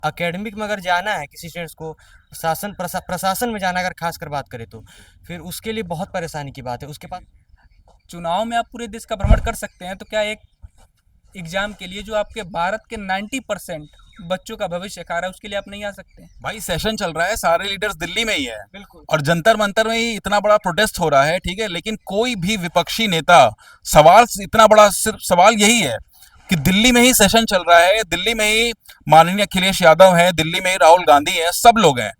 Academic में अगर जाना है किसी स्टूडेंट्स को, प्रशासन में जाना अगर खास कर बात करें तो फिर उसके लिए बहुत परेशानी की बात है। उसके पास चुनाव में आप पूरे देश का भ्रमण कर सकते हैं, तो क्या एक एग्जाम के लिए जो आपके भारत के 90% बच्चों का भविष्य खा रहा है, उसके लिए आप नहीं आ सकते? भाई सेशन चल रहा है, सारे लीडर्स दिल्ली में ही है बिल्कुल। और जंतर मंतर में ही इतना बड़ा प्रोटेस्ट हो रहा है, ठीक है, लेकिन कोई भी विपक्षी नेता सवाल इतना बड़ा, सिर्फ सवाल यही है कि दिल्ली में ही सेशन चल रहा है, दिल्ली में ही माननीय अखिलेश यादव है, दिल्ली में ही राहुल गांधी है, सब लोग हैं।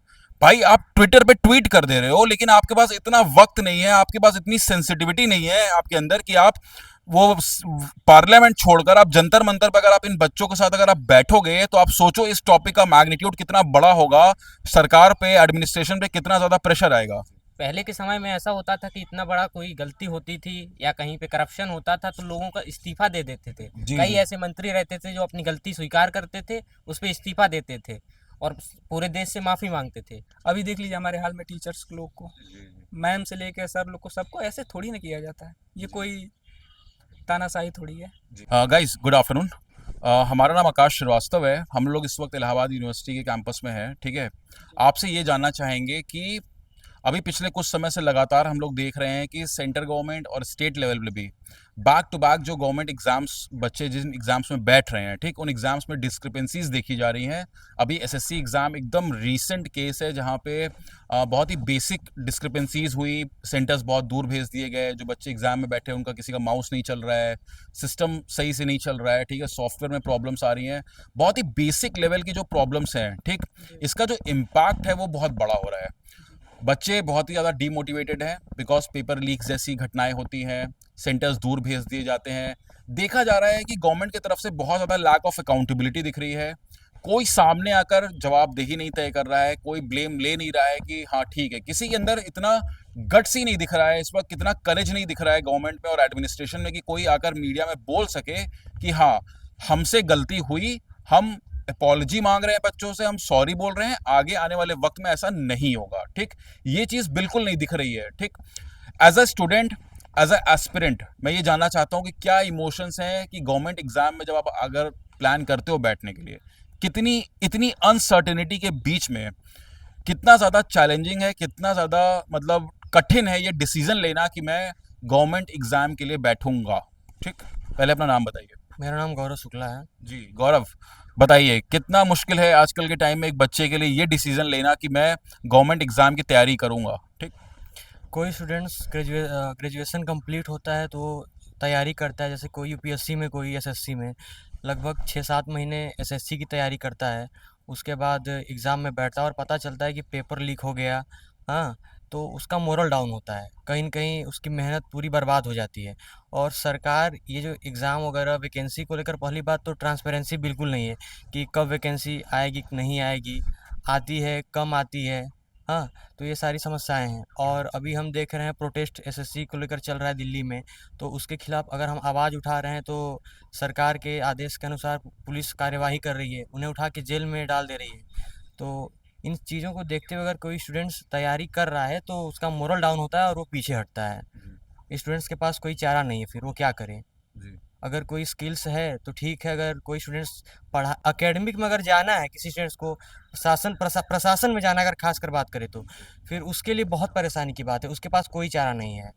भाई आप ट्विटर पे ट्वीट कर दे रहे हो, लेकिन आपके पास इतना वक्त नहीं है, आपके पास इतनी सेंसिटिविटी नहीं है आपके अंदर कि आप वो पार्लियामेंट छोड़कर आप जंतर मंतर पर अगर आप इन बच्चों के साथ अगर आप बैठोगे तो आप सोचो इस टॉपिक का मैग्नीट्यूड कितना बड़ा होगा, सरकार पे, एडमिनिस्ट्रेशन पे कितना ज्यादा प्रेशर आएगा। पहले के समय में ऐसा होता था कि इतना बड़ा कोई गलती होती थी या कहीं पे करप्शन होता था तो लोगों का इस्तीफा दे देते थे। जी कई जी। ऐसे मंत्री रहते थे जो अपनी गलती स्वीकार करते थे, उस पे इस्तीफा देते थे और पूरे देश से माफी मांगते थे। अभी देख लीजिए हमारे हाल में टीचर्स लोग को, मैम से लेकर सर लोग को, सबको ऐसे थोड़ी ना किया जाता है। ये कोई तानाशाही थोड़ी है। Guys good afternoon. हमारा नाम आकाश श्रीवास्तव है, हम लोग इस वक्त इलाहाबाद यूनिवर्सिटी के कैंपस में हैं, ठीक है। आपसे ये जानना चाहेंगे कि अभी पिछले कुछ समय से लगातार हम लोग देख रहे हैं कि सेंटर गवर्नमेंट और स्टेट लेवल पे भी बैक टू बैक जो गवर्नमेंट एग्जाम्स, बच्चे जिन एग्जाम्स में बैठ रहे हैं, ठीक, उन एग्जाम्स में डिस्क्रिपेंसीज देखी जा रही हैं। अभी एसएससी एग्जाम एकदम रीसेंट केस है जहाँ पे बहुत ही बेसिक डिस्क्रिपेंसीज हुई, सेंटर्स बहुत दूर भेज दिए गए, जो बच्चे एग्जाम में बैठे हैं उनका किसी का माउस नहीं चल रहा है, सिस्टम सही से नहीं चल रहा है, ठीक है, सॉफ्टवेयर में प्रॉब्लम्स आ रही हैं, बहुत ही बेसिक लेवल की जो प्रॉब्लम्स हैं, ठीक, इसका जो इम्पैक्ट है वो बहुत बड़ा हो रहा है। बच्चे बहुत ही ज़्यादा डीमोटिवेटेड हैं बिकॉज पेपर लीक जैसी घटनाएं होती हैं, सेंटर्स दूर भेज दिए जाते हैं। देखा जा रहा है कि गवर्नमेंट की तरफ से बहुत ज़्यादा लैक ऑफ अकाउंटेबिलिटी दिख रही है, कोई सामने आकर जवाबदेही नहीं तय कर रहा है, कोई ब्लेम ले नहीं रहा है कि हाँ ठीक है, किसी के अंदर इतना गट्स ही नहीं दिख रहा है, इस वक्त कितना करेज नहीं दिख रहा है गवर्नमेंट में और एडमिनिस्ट्रेशन में कि कोई आकर मीडिया में बोल सके कि हाँ हमसे गलती हुई, हम अपॉलजी मांग रहे हैं बच्चों से, हम सॉरी बोल रहे हैं, आगे आने वाले वक्त में ऐसा नहीं होगा, ठीक। ये चीज़ बिल्कुल नहीं दिख रही है, ठीक। As a student, as a aspirant, मैं ये जानना चाहता हूँ कि क्या इमोशंस हैं कि गवर्नमेंट एग्जाम में जब आप अगर प्लान करते हो बैठने के लिए, कितनी इतनी अनसर्टेनिटी के बीच में कितना ज़्यादा चैलेंजिंग है, कितना ज़्यादा मतलब कठिन है ये डिसीजन लेना कि मैं गवर्नमेंट एग्जाम के लिए बैठूंगा, ठीक। पहले अपना नाम बताइए। मेरा नाम गौरव शुक्ला है। जी गौरव, बताइए कितना मुश्किल है आजकल के टाइम में एक बच्चे के लिए ये डिसीजन लेना कि मैं गवर्नमेंट एग्जाम की तैयारी करूंगा, ठीक। कोई स्टूडेंट्स ग्रेजुएशन कंप्लीट होता है तो तैयारी करता है, जैसे कोई यूपीएससी में, कोई एसएससी में, लगभग 6-7 महीने एसएससी की तैयारी करता है। उसके बाद एग्ज़ाम में बैठता है और पता चलता है कि पेपर लीक हो गया। हाँ, तो उसका मोरल डाउन होता है, कहीं न कहीं उसकी मेहनत पूरी बर्बाद हो जाती है। और सरकार ये जो एग्ज़ाम वगैरह वैकेंसी को लेकर, पहली बात तो ट्रांसपेरेंसी बिल्कुल नहीं है कि कब वैकेंसी आएगी नहीं आएगी, आती है कम आती है। हाँ, तो ये सारी समस्याएं हैं। और अभी हम देख रहे हैं प्रोटेस्ट एसएससी को लेकर चल रहा है दिल्ली में, तो उसके खिलाफ अगर हम आवाज़ उठा रहे हैं तो सरकार के आदेश के अनुसार पुलिस कार्यवाही कर रही है, उन्हें उठा के जेल में डाल दे रही है। तो इन चीज़ों को देखते हुए अगर कोई स्टूडेंट्स तैयारी कर रहा है तो उसका मोरल डाउन होता है और वो पीछे हटता है। स्टूडेंट्स के पास कोई चारा नहीं है, फिर वो क्या करें। जी अगर कोई स्किल्स है तो ठीक है, अगर कोई स्टूडेंट्स पढ़ा एकेडमिक में अगर जाना है किसी स्टूडेंट्स को, प्रशासन में जाना अगर खास कर बात करें तो फिर उसके लिए बहुत परेशानी की बात है। उसके पास कोई चारा नहीं है,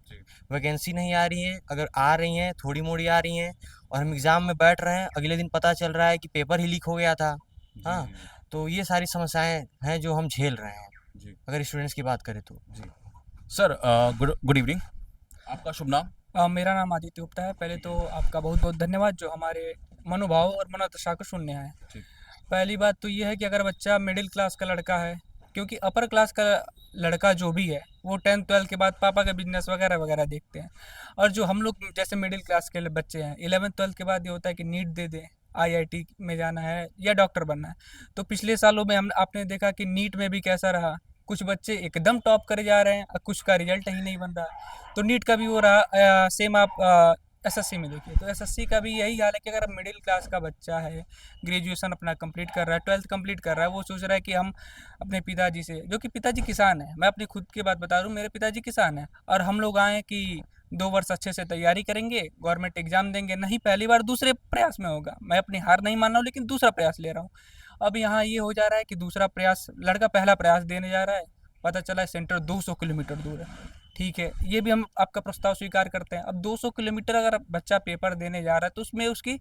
वैकेंसी नहीं आ रही है, अगर आ रही हैं थोड़ी मोड़ी आ रही हैं और हम एग्ज़ाम में बैठ रहे हैं, अगले दिन पता चल रहा है कि पेपर ही लीक हो गया था। जी हाँ, जी तो ये सारी समस्याएं हैं जो हम झेल रहे हैं जी अगर स्टूडेंट्स की बात करें तो। जी। सर गुड गुड इवनिंग, आपका शुभ नाम। मेरा नाम आदित्य गुप्ता है। पहले तो आपका बहुत बहुत धन्यवाद जो हमारे मनोभाव और मनोदशा को सुनने आए। ठीक। पहली बात तो ये है कि अगर बच्चा मिडिल क्लास का लड़का है, क्योंकि अपर क्लास का लड़का जो भी है वो 10th 12th के बाद पापा का बिजनेस वगैरह वगैरह देखते हैं। और जो हम लोग जैसे मिडिल क्लास के बच्चे हैं, 11th 12th के बाद ये होता है कि नीट दे दें, आईआईटी में जाना है या डॉक्टर बनना है। तो पिछले सालों में हम आपने देखा कि नीट में भी कैसा रहा, कुछ बच्चे एकदम टॉप करे जा रहे हैं और कुछ का रिजल्ट ही नहीं बन रहा। तो नीट का भी वो रहा सेम। आप एसएससी में देखिए तो एसएससी का भी यही हाल है कि अगर मिडिल क्लास का बच्चा है, ग्रेजुएशन अपना कंप्लीट कर रहा है, 12th कंप्लीट कर रहा है, वो सोच रहा है कि हम अपने पिताजी से, जो कि पिताजी किसान है, मैं अपनी खुद की बात बता रहा हूँ, मेरे पिताजी किसान है, और हम लोग आए कि 2 वर्ष अच्छे से तैयारी करेंगे, गवर्नमेंट एग्जाम देंगे, नहीं पहली बार दूसरे प्रयास में होगा, मैं अपनी हार नहीं मान रहा हूँ लेकिन दूसरा प्रयास ले रहा हूँ। अब यहाँ ये हो जा रहा है कि दूसरा प्रयास, लड़का पहला प्रयास देने जा रहा है, पता चला है सेंटर 200 किलोमीटर दूर है। ठीक है, ये भी हम आपका प्रस्ताव स्वीकार करते हैं। अब 200 किलोमीटर अगर बच्चा पेपर देने जा रहा है तो उसमें उसकी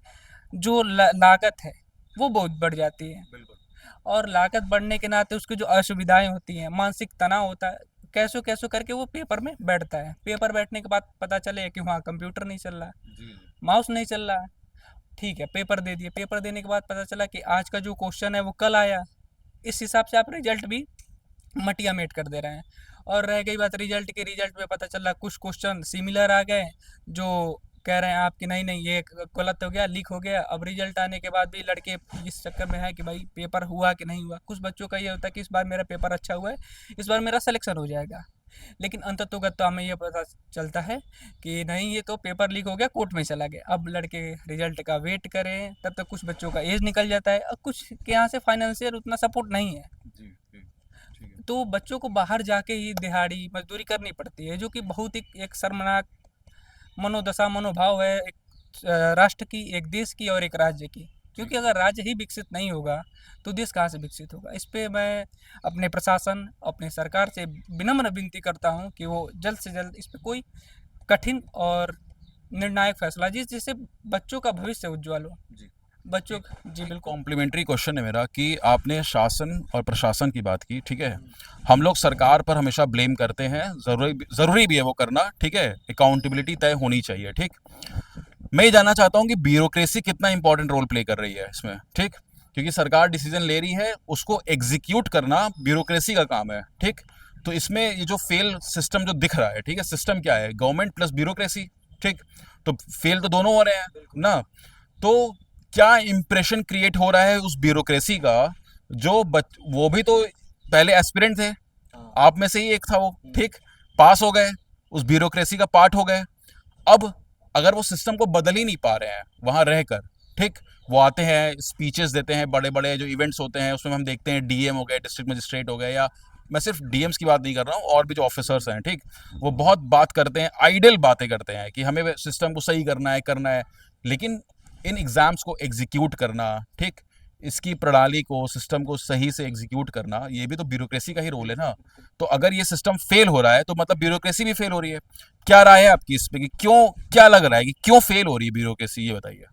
जो लागत है वो बहुत बढ़ जाती है, और लागत बढ़ने के नाते उसकी जो असुविधाएं होती हैं, मानसिक तनाव होता है, कैसो कैसो करके वो पेपर में बैठता है। पेपर बैठने के बाद पता चले कि वहाँ कंप्यूटर नहीं चल रहा है, माउस नहीं चल रहा है। ठीक है, पेपर दे दिए, पेपर देने के बाद पता चला कि आज का जो क्वेश्चन है वो कल आया। इस हिसाब से आप रिजल्ट भी मटिया मेट कर दे रहे हैं। और रह गई बात रिजल्ट की, रिजल्ट में पता चला कुछ क्वेश्चन सिमिलर आ गए, जो कह रहे हैं आपकी नहीं नहीं ये गलत हो गया, लीक हो गया। अब रिजल्ट आने के बाद भी लड़के इस चक्कर में है कि भाई पेपर हुआ कि नहीं हुआ। कुछ बच्चों का ये होता है कि इस बार मेरा पेपर अच्छा हुआ है, इस बार मेरा सिलेक्शन हो जाएगा, लेकिन अंततोगत तो हमें ये पता चलता है कि नहीं, ये तो पेपर लीक हो गया, कोर्ट में चला गया। अब लड़के रिजल्ट का वेट करें, तब तक कुछ बच्चों का एज निकल जाता है, और कुछ के यहाँ से फाइनेंशियल उतना सपोर्ट नहीं है, तो बच्चों को बाहर जाके ही दिहाड़ी मजदूरी करनी पड़ती है, जो कि बहुत ही एक शर्मनाक मनोदशा मनोभाव है एक राष्ट्र की, एक देश की और एक राज्य की। क्योंकि अगर राज्य ही विकसित नहीं होगा तो देश कहाँ से विकसित होगा। इस पे मैं अपने प्रशासन, अपने सरकार से विनम्र विनती करता हूँ कि वो जल्द से जल्द इस पे कोई कठिन और निर्णायक फैसला, जिससे बच्चों का भविष्य उज्ज्वल हो। बच्चों जी बिल्कुल। कॉम्प्लीमेंट्री क्वेश्चन है मेरा कि आपने शासन और प्रशासन की बात की, ठीक है। हम लोग सरकार पर हमेशा ब्लेम करते हैं, ज़रूरी भी है वो करना, ठीक है। अकाउंटेबिलिटी तय होनी चाहिए, ठीक। मैं ये जानना चाहता हूँ कि ब्यूरोक्रेसी कितना इंपॉर्टेंट रोल प्ले कर रही है इसमें, ठीक। क्योंकि सरकार डिसीजन ले रही है, उसको एग्जीक्यूट करना ब्यूरोक्रेसी का काम है, ठीक। तो इसमें ये जो फेल सिस्टम जो दिख रहा है, ठीक है, सिस्टम क्या है, गवर्नमेंट प्लस ब्यूरोक्रेसी, ठीक। तो फेल तो दोनों हो रहे हैं ना। तो क्या इंप्रेशन क्रिएट हो रहा है उस ब्यूरोक्रेसी का, जो वो भी तो पहले एस्पिरेंट थे, आप में से ही एक था वो, ठीक। पास हो गए, उस ब्यूरोक्रेसी का पार्ट हो गए। अब अगर वो सिस्टम को बदल ही नहीं पा रहे हैं वहाँ रहकर, ठीक। वो आते हैं, स्पीचेस देते हैं, बड़े बड़े जो इवेंट्स होते हैं उसमें हम देखते हैं डीएम हो गए, डिस्ट्रिक्ट मजिस्ट्रेट हो गए, या मैं सिर्फ डीएम्स की बात नहीं कर रहा हूँ, और भी जो ऑफिसर्स हैं, ठीक। वो बहुत बात करते हैं, आइडियल बातें करते हैं कि हमें सिस्टम को सही करना है, लेकिन इन एग्ज़ाम्स को एग्जीक्यूट करना, ठीक, इसकी प्रणाली को, सिस्टम को सही से एग्जीक्यूट करना, ये भी तो ब्यूरोक्रेसी का ही रोल है ना। तो अगर ये सिस्टम फेल हो रहा है तो मतलब ब्यूरोक्रेसी भी फेल हो रही है। क्या राय है आपकी इस पे कि क्यों, क्या लग रहा है कि क्यों फेल हो रही है ब्यूरोक्रेसी, ये बताइए।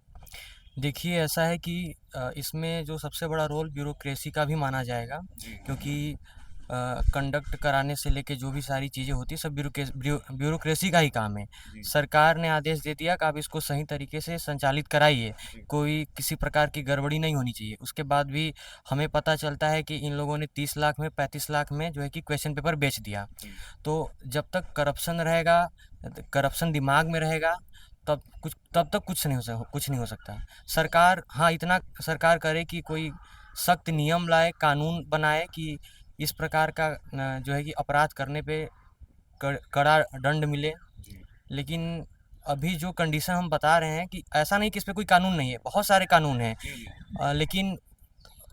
देखिए, ऐसा है कि इसमें जो सबसे बड़ा रोल ब्यूरोक्रेसी का भी माना जाएगा, क्योंकि कंडक्ट कराने से लेके जो भी सारी चीज़ें होती हैं सब ब्यूरोक्रेसी का ही काम है। सरकार ने आदेश दे दिया कि आप इसको सही तरीके से संचालित कराइए, कोई किसी प्रकार की गड़बड़ी नहीं होनी चाहिए। उसके बाद भी हमें पता चलता है कि इन लोगों ने 30 लाख में 35 लाख में जो है कि क्वेश्चन पेपर बेच दिया। तो जब तक करप्शन रहेगा, करप्शन दिमाग में रहेगा, तब तक कुछ नहीं हो सकता। सरकार, हाँ, इतना सरकार करे कि कोई सख्त नियम लाए, कानून बनाए कि इस प्रकार का जो है कि अपराध करने पे कड़ा दंड मिले। लेकिन अभी जो कंडीशन हम बता रहे हैं कि ऐसा नहीं कि इस पे कोई कानून नहीं है, बहुत सारे कानून हैं, लेकिन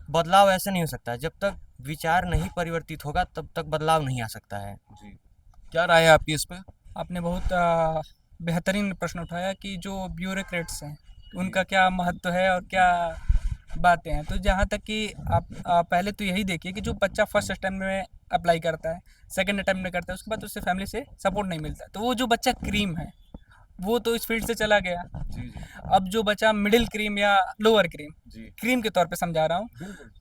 बदलाव ऐसे नहीं हो सकता। जब तक विचार नहीं परिवर्तित होगा तब तक बदलाव नहीं आ सकता है। क्या राय है आपकी इस पे? आपने बहुत बेहतरीन प्रश्न उठाया कि जो ब्यूरोक्रेट्स हैं उनका क्या महत्व है और क्या बातें हैं। तो जहाँ तक कि आप पहले तो यही देखिए कि जो बच्चा फर्स्ट अटेम्प्ट में अप्लाई करता है, सेकंड अटेम्प्ट में करता है, उसके बाद उससे फैमिली से सपोर्ट नहीं मिलता, तो वो जो बच्चा क्रीम है वो तो इस फील्ड से चला गया। अब जो बचा मिडिल क्रीम या लोअर क्रीम, क्रीम के तौर पे समझा रहा हूँ,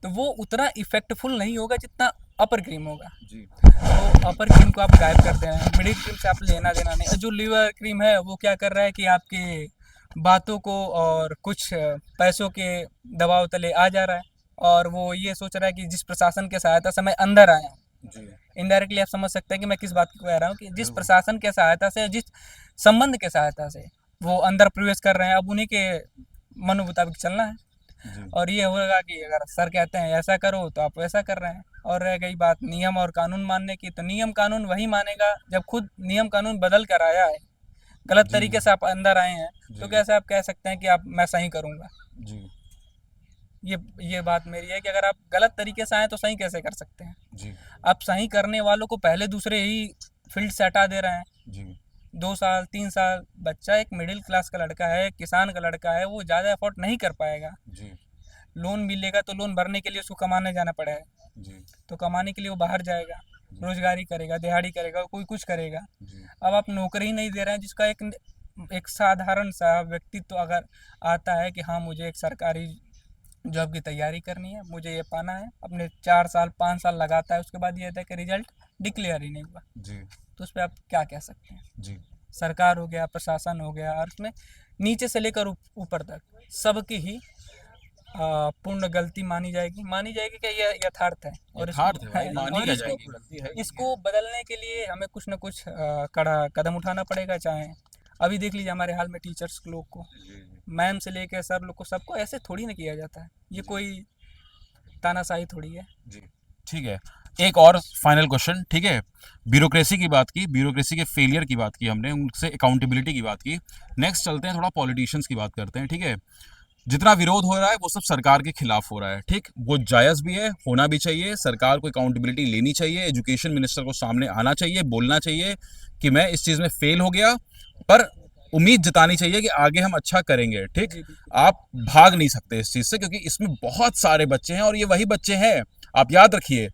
तो वो उतना इफेक्टफुल नहीं होगा जितना अपर क्रीम होगा। तो अपर क्रीम को आप गायब कर दे रहे हैं, मिडिल क्रीम से आप लेना देना नहीं। और जो लोअर क्रीम है वो क्या कर रहा है कि आपके बातों को और कुछ पैसों के दबाव तले आ जा रहा है, और वो ये सोच रहा है कि जिस प्रशासन के सहायता से मैं अंदर आया हूँ, इनडायरेक्टली आप समझ सकते हैं कि मैं किस बात को कह रहा हूँ, कि जिस प्रशासन के सहायता से, जिस संबंध के सहायता से वो अंदर प्रवेश कर रहे हैं, अब उन्हीं के मन मुताबिक चलना है। और ये होगा कि अगर सर कहते हैं ऐसा करो तो आप वैसा कर रहे हैं। और रह गई बात नियम और कानून मानने की, तो नियम कानून वही मानेगा जब खुद नियम कानून बदल कर आया है। गलत तरीके से आप अंदर आए हैं तो कैसे आप कह सकते हैं कि आप मैं सही करूँगा। ये बात मेरी है कि अगर आप गलत तरीके से आए तो सही कैसे कर सकते हैं। आप सही करने वालों को पहले दूसरे ही फील्ड से हटा दे रहे हैं। 2 साल 3 साल बच्चा एक मिडिल क्लास का लड़का है, किसान का लड़का है, वो ज़्यादा एफर्ट नहीं कर पाएगा। लोन मिलेगा तो लोन भरने के लिए उसको कमाने जाना पड़ा है, जी तो कमाने के लिए वो बाहर जाएगा, रोजगारी करेगा, दिहाड़ी करेगा, कोई कुछ करेगा। जी अब आप नौकरी ही नहीं दे रहे हैं, जिसका एक साधारण सा व्यक्तित्व अगर आता है कि हाँ मुझे एक सरकारी जॉब की तैयारी करनी है, मुझे ये पाना है, अपने 4 साल 5 साल लगाता है, उसके बाद ये होता है कि रिजल्ट डिक्लेयर ही नहीं हुआ, जी तो उस पर आप क्या कह सकते हैं? जी सरकार हो गया, प्रशासन हो गया, और उसमें नीचे से लेकर ऊपर तक सबकी ही पूर्ण गलती मानी जाएगी कि यह यथार्थ है। और यथार्थ है भाई, मानी और क्या इसको जाएगी, गलती है ही इसको बदलने के लिए हमें कुछ ना कुछ कड़ा कदम उठाना पड़ेगा। चाहे अभी देख लीजिए हमारे हाल में टीचर्स लोग को, जी जी मैम से लेकर सर लोग को, सबको ऐसे थोड़ी ना किया जाता है, ये कोई तानाशाही थोड़ी है। जी ठीक है। एक और फाइनल क्वेश्चन, ठीक है। ब्यूरोक्रेसी की बात की, ब्यूरोक्रेसी के फेलियर की बात की हमने, उनसे अकाउंटेबिलिटी की बात की। नेक्स्ट चलते हैं, थोड़ा पॉलिटिशियंस की बात करते हैं, ठीक है। जितना विरोध हो रहा है वो सब सरकार के खिलाफ हो रहा है, ठीक। वो जायज़ भी है, होना भी चाहिए। सरकार को अकाउंटेबिलिटी लेनी चाहिए, एजुकेशन मिनिस्टर को सामने आना चाहिए, बोलना चाहिए कि मैं इस चीज़ में फेल हो गया, पर उम्मीद जतानी चाहिए कि आगे हम अच्छा करेंगे, ठीक। जी बिल्कुल। आप भाग नहीं सकते इस चीज़ से, क्योंकि इसमें बहुत सारे बच्चे हैं और ये वही बच्चे हैं। आप याद रखिए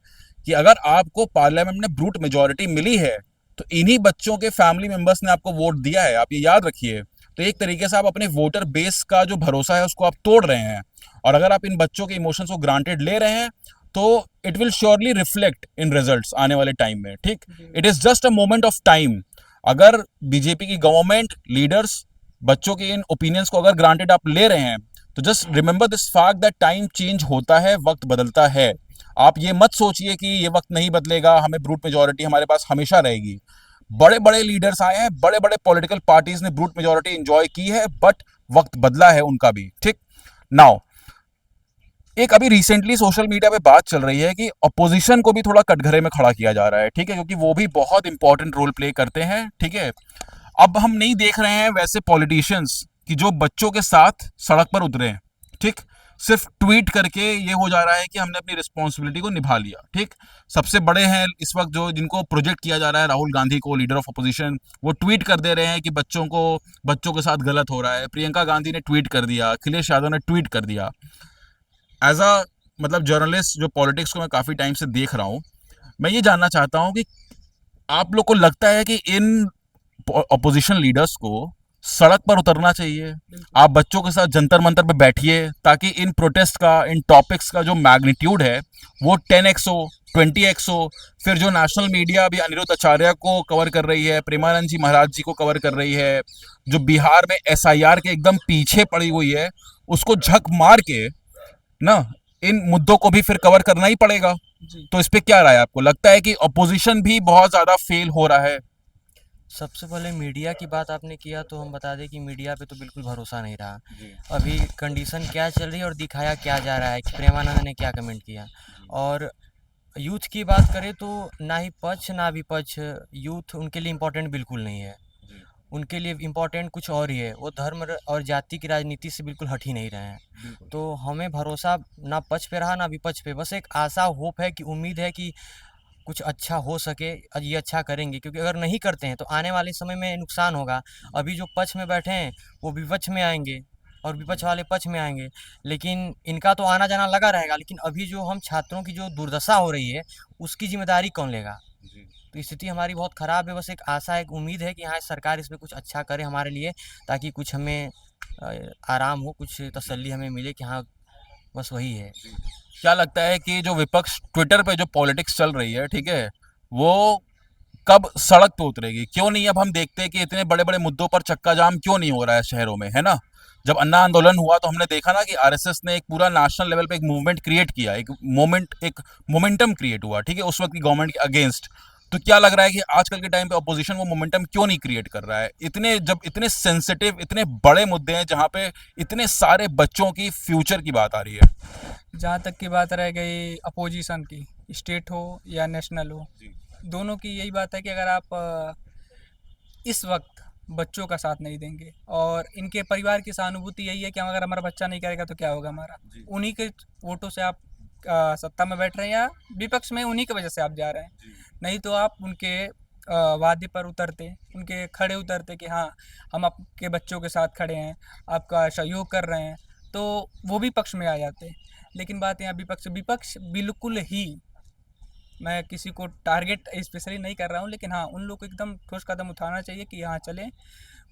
कि अगर आपको पार्लियामेंट में ब्रूट मेजॉरिटी मिली है तो इन्हीं बच्चों के फैमिली मेंबर्स ने आपको वोट दिया है, आप ये याद रखिए। तो एक तरीके से आप अपने वोटर बेस का जो भरोसा है उसको आप तोड़ रहे हैं, और अगर आप इन बच्चों के इमोशंस को ग्रांटेड ले रहे हैं तो it will surely reflect in results आने वाले टाइम में, ठीक। It is just a moment of time. अगर बीजेपी की गवर्नमेंट लीडर्स बच्चों के इन ओपिनियंस को अगर ग्रांटेड आप ले रहे हैं तो just remember this fact that time change होता है, वक्त बदलता है। आप ये मत सोचिए कि ये वक्त नहीं बदलेगा, हमें ब्रूट मेजॉरिटी हमारे पास हमेशा रहेगी। बड़े बड़े लीडर्स आए हैं, बड़े बड़े पॉलिटिकल पार्टीज ने ब्रूट मेजॉरिटी एंजॉय की है, बट वक्त बदला है उनका भी, ठीक। नाउ एक अभी रिसेंटली सोशल मीडिया पे बात चल रही है कि अपोजिशन को भी थोड़ा कटघरे में खड़ा किया जा रहा है, ठीक है, क्योंकि वो भी बहुत इंपॉर्टेंट रोल प्ले करते हैं, ठीक है। अब हम नहीं देख रहे हैं वैसे पॉलिटिशियंस कि जो बच्चों के साथ सड़क पर उतरे हैं, ठीक। सिर्फ ट्वीट करके ये हो जा रहा है कि हमने अपनी रिस्पॉन्सिबिलिटी को निभा लिया, ठीक। सबसे बड़े हैं इस वक्त जो जिनको प्रोजेक्ट किया जा रहा है, राहुल गांधी को, लीडर ऑफ अपोजिशन, वो ट्वीट कर दे रहे हैं कि बच्चों के साथ गलत हो रहा है। प्रियंका गांधी ने ट्वीट कर दिया, अखिलेश यादव ने ट्वीट कर दिया। एज अ मतलब जर्नलिस्ट जो पॉलिटिक्स को मैं काफ़ी टाइम से देख रहा हूँ, मैं ये जानना चाहता हूँ कि आप लोग को लगता है कि इन अपोजिशन लीडर्स को सड़क पर उतरना चाहिए? आप बच्चों के साथ जंतर मंतर पे बैठिए ताकि इन प्रोटेस्ट का, इन टॉपिक्स का जो मैग्नीट्यूड है वो 10x हो, 20x हो। फिर जो नेशनल मीडिया अभी अनिरुद्ध आचार्य को कवर कर रही है, प्रेमानंद जी महाराज जी को कवर कर रही है, जो बिहार में SIR के एकदम पीछे पड़ी हुई है, उसको झक मार के ना इन मुद्दों को भी फिर कवर करना ही पड़ेगा। जी तो इस पे क्या राय है? आपको लगता है कि अपोजिशन भी बहुत ज्यादा फेल हो रहा है? सबसे पहले मीडिया की बात आपने किया तो हम बता दें कि मीडिया पे तो बिल्कुल भरोसा नहीं रहा। जी अभी कंडीशन क्या चल रही है और दिखाया क्या जा रहा है कि प्रेमानंद ने क्या कमेंट किया। और यूथ की बात करें तो ना ही पक्ष ना विपक्ष, यूथ उनके लिए इम्पोर्टेंट बिल्कुल नहीं है। जी उनके लिए इम्पोर्टेंट कुछ और ही है, वो धर्म और जाति की राजनीति से बिल्कुल हट ही नहीं रहे हैं। बिल्कुल। तो हमें भरोसा ना पक्ष पे रहा ना विपक्ष पे, बस एक आशा होप है कि उम्मीद है कि कुछ अच्छा हो सके और ये अच्छा करेंगे, क्योंकि अगर नहीं करते हैं तो आने वाले समय में नुकसान होगा। अभी जो पक्ष में बैठे हैं वो विपक्ष में आएंगे और विपक्ष वाले पक्ष में आएंगे, लेकिन इनका तो आना जाना लगा रहेगा। लेकिन अभी जो हम छात्रों की जो दुर्दशा हो रही है उसकी जिम्मेदारी कौन लेगा? जी तो स्थिति हमारी बहुत ख़राब है। बस एक आशा, एक उम्मीद है कि हाँ सरकार इस पे कुछ अच्छा करे हमारे लिए, ताकि कुछ हमें आराम हो, कुछ तसल्ली हमें मिले कि हाँ बस वही है। क्या लगता है कि जो विपक्ष ट्विटर पे जो पॉलिटिक्स चल रही है, ठीक है, वो कब सड़क पे उतरेगी? क्यों नहीं? अब हम देखते हैं कि इतने बड़े बड़े मुद्दों पर चक्का जाम क्यों नहीं हो रहा है शहरों में, है ना। जब अन्ना आंदोलन हुआ तो हमने देखा ना कि RSS ने एक पूरा नेशनल लेवल पे एक मूवमेंट क्रिएट किया, एक मोमेंटम क्रिएट हुआ, ठीक है, उस वक्त की गवर्नमेंट के अगेंस्ट। तो क्या लग रहा है कि आजकल के टाइम पे अपोजिशन वो मोमेंटम क्यों नहीं क्रिएट कर रहा है? जब इतने सेंसिटिव, इतने बड़े मुद्दे हैं जहाँ पे इतने सारे बच्चों की फ्यूचर की बात आ रही है। जहाँ तक की बात रह गई अपोजिशन की, स्टेट हो या नेशनल हो, दोनों की यही बात है कि अगर आप इस वक्त बच्चों का साथ नहीं देंगे, और इनके परिवार की सहानुभूति यही है कि अगर हमारा बच्चा नहीं करेगा तो क्या होगा हमारा, उन्हीं के वोटों से आप सत्ता में बैठ रहे हैं या विपक्ष में, उन्हीं की वजह से आप जा रहे हैं। नहीं तो आप उनके वादे पर उतरते, उनके खड़े उतरते कि हाँ हम आपके बच्चों के साथ खड़े हैं, आपका सहयोग कर रहे हैं, तो वो भी पक्ष में आ जाते। लेकिन बात यहाँ विपक्ष विपक्ष बिल्कुल ही, मैं किसी को टारगेट स्पेशली नहीं कर रहा हूँ, लेकिन हाँ, उन लोग को एकदम ठोस कदम उठाना चाहिए कि यहाँ चलें,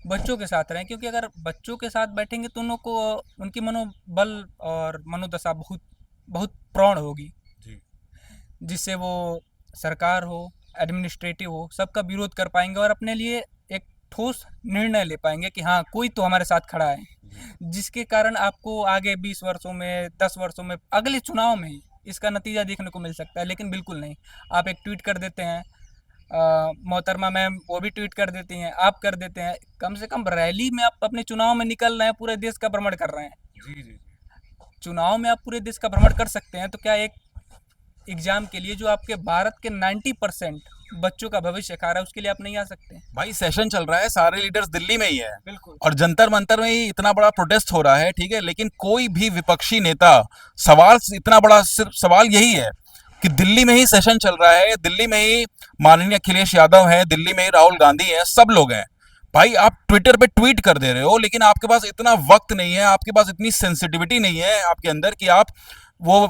बच्चों के साथ रहें, क्योंकि अगर बच्चों के साथ बैठेंगे तो उन लोग को उनकी मनोबल और मनोदशा बहुत बहुत प्रौढ़ होगी, जी जिससे वो सरकार हो, एडमिनिस्ट्रेटिव हो, सबका विरोध कर पाएंगे और अपने लिए एक ठोस निर्णय ले पाएंगे कि हाँ, कोई तो हमारे साथ खड़ा है, जिसके कारण आपको आगे 20 वर्षों में, 10 वर्षों में, अगले चुनाव में ही इसका नतीजा देखने को मिल सकता है। लेकिन बिल्कुल नहीं, आप एक ट्वीट कर देते हैं, मोहतरमा मैम वो भी ट्वीट कर देती हैं, आप कर देते हैं, कम से कम रैली में आप अपने चुनाव में निकल रहे हैं, पूरे देश का भ्रमण कर रहे हैं। जी जी चुनाव में आप पूरे देश का भ्रमण कर सकते हैं, तो क्या एक एग्जाम के लिए जो आपके भारत के 90% बच्चों का भविष्य खा रहा है, उसके लिए आप नहीं आ सकते? भाई सेशन चल रहा है, सारे लीडर्स दिल्ली में ही है बिल्कुल। और जंतर मंतर में ही इतना बड़ा प्रोटेस्ट हो रहा है, ठीक है, लेकिन कोई भी विपक्षी नेता, सवाल इतना बड़ा, सिर्फ सवाल यही है कि दिल्ली में ही सेशन चल रहा है, दिल्ली में ही माननीय अखिलेश यादव हैं, दिल्ली में ही राहुल गांधी हैं, सब लोग हैं। भाई आप ट्विटर पे ट्वीट कर दे रहे हो, लेकिन आपके पास इतना वक्त नहीं है, आपके पास इतनी सेंसिटिविटी नहीं है आपके अंदर कि आप वो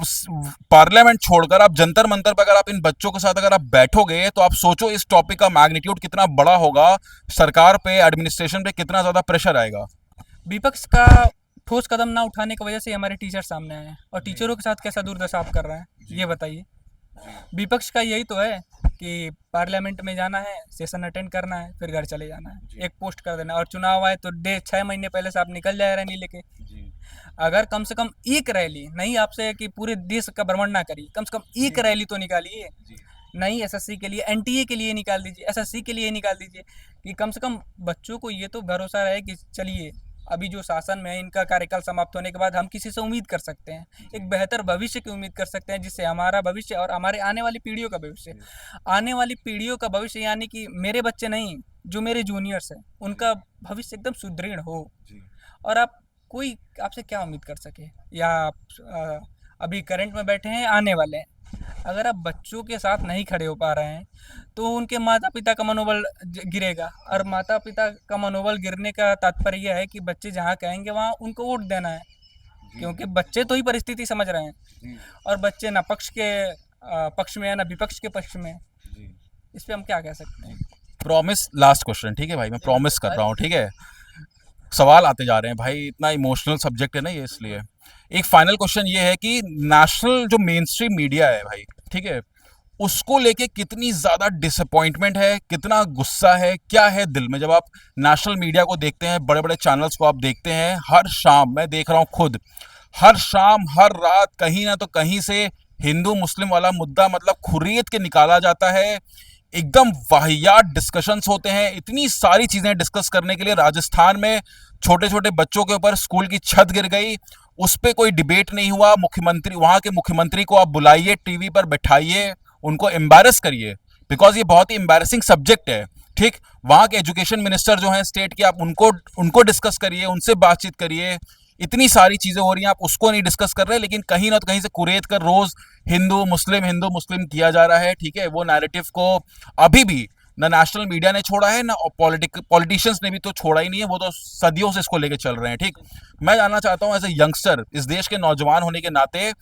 पार्लियामेंट छोड़कर आप जंतर मंतर पर अगर आप इन बच्चों के साथ अगर आप बैठोगे तो आप सोचो इस टॉपिक का मैग्नीट्यूड कितना बड़ा होगा, सरकार पे, एडमिनिस्ट्रेशन पे कितना ज्यादा प्रेशर आएगा। विपक्ष का ठोस कदम ना उठाने की वजह से हमारे टीचर सामने आए हैं, और टीचरों के साथ कैसा दुर्दशा आप कर रहे हैं ये बताइए। विपक्ष का यही तो है कि पार्लियामेंट में जाना है, सेशन अटेंड करना है, फिर घर चले जाना है, एक पोस्ट कर देना, और चुनाव आए तो 6 महीने पहले से आप निकल जाए रैली लेके। अगर कम से कम एक रैली, नहीं आपसे कि पूरे देश का भ्रमण ना करिए, कम से कम एक रैली तो निकालिए। नहीं एसएससी के लिए, एनटीए के लिए निकाल दीजिए, एसएससी के लिए निकाल दीजिए, कि कम से कम बच्चों को ये तो भरोसा रहे कि चलिए अभी जो शासन में है, इनका कार्यकाल समाप्त होने के बाद हम किसी से उम्मीद कर सकते हैं, एक बेहतर भविष्य की उम्मीद कर सकते हैं, जिससे हमारा भविष्य और हमारे आने वाली पीढ़ियों का भविष्य, आने वाली पीढ़ियों का भविष्य, यानी कि मेरे बच्चे नहीं, जो मेरे जूनियर्स हैं, उनका भविष्य एकदम सुदृढ़ हो। और आप कोई आपसे क्या उम्मीद कर सके, या आप अभी करंट में बैठे हैं, आने वाले हैं, अगर आप बच्चों के साथ नहीं खड़े हो पा रहे हैं तो उनके माता पिता का मनोबल गिरेगा, और माता पिता का मनोबल गिरने का तात्पर्य यह है कि बच्चे जहाँ कहेंगे वहाँ उनको वोट देना है, क्योंकि बच्चे तो ही परिस्थिति समझ रहे हैं, और बच्चे ना पक्ष के पक्ष में है, ना विपक्ष के पक्ष में। इस पे हम क्या कह सकते हैं? प्रॉमिस, लास्ट क्वेश्चन, ठीक है भाई, मैं प्रॉमिस कर रहा हूँ, ठीक है, सवाल आते जा रहे हैं भाई, इतना इमोशनल सब्जेक्ट है ना ये, इसलिए एक फाइनल क्वेश्चन ये है कि नेशनल जो मेन स्ट्रीम मीडिया है भाई, ठीक है, उसको लेके कितनी ज्यादा डिसअपॉइंटमेंट है, कितना गुस्सा है, क्या है दिल में जब आप नेशनल मीडिया को देखते हैं, बड़े बड़े चैनल्स को आप देखते हैं, हर शाम मैं देख रहा हूँ खुद, हर शाम हर रात कहीं ना तो कहीं से हिंदू मुस्लिम वाला मुद्दा मतलब खुरीद के निकाला जाता है, एकदम वाहियात डिस्कशंस होते हैं, इतनी सारी चीजें डिस्कस करने के लिए। राजस्थान में छोटे छोटे बच्चों के ऊपर स्कूल की छत गिर गई, उस पर कोई डिबेट नहीं हुआ, मुख्यमंत्री, वहां के मुख्यमंत्री को आप बुलाइए, टीवी पर बैठाइए, उनको एम्बैरस करिए, बिकॉज ये बहुत ही एम्बैरसिंग सब्जेक्ट है, ठीक। वहां के एजुकेशन मिनिस्टर जो हैं स्टेट के, आप उनको डिस्कस करिए, उनसे बातचीत करिए, इतनी सारी चीजें हो रही हैं, आप उसको नहीं डिस्कस कर रहे, लेकिन कहीं ना तो कहीं से कुरेद कर रोज हिंदू मुस्लिम किया जा रहा है, ठीक है। वो नैरेटिव को अभी भी ना नेशनल मीडिया ने छोड़ा है, ना पॉलिटिशियंस ने भी तो छोड़ा ही नहीं है, वो तो सदियों से इसको लेके चल रहे हैं, ठीक। मैं जानना चाहता हूं एज ए यंगस्टर, इस देश के नौजवान होने के नाते,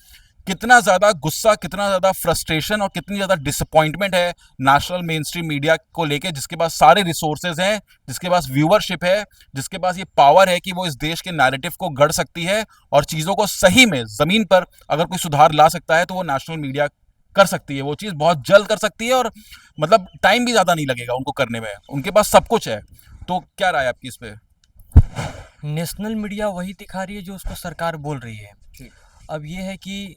कितना ज्यादा गुस्सा, कितना ज्यादा फ्रस्ट्रेशन और कितनी ज्यादा डिसअपॉइंटमेंट है नेशनल मेन स्ट्रीम मीडिया को लेके, जिसके पास सारे रिसोर्सेज हैं, जिसके पास व्यूअरशिप है, जिसके पास ये पावर है कि वो इस देश के नैरेटिव को गढ़ सकती है और चीजों को सही में जमीन पर अगर कोई सुधार ला सकता है तो वो नेशनल मीडिया कर सकती है, वो चीज बहुत जल्द कर सकती है, और मतलब टाइम भी ज्यादा नहीं लगेगा उनको करने में, उनके पास सब कुछ है। तो क्या राय है आपकी इस पे? नेशनल मीडिया वही दिखा रही है जो उसको सरकार बोल रही है। अब ये है कि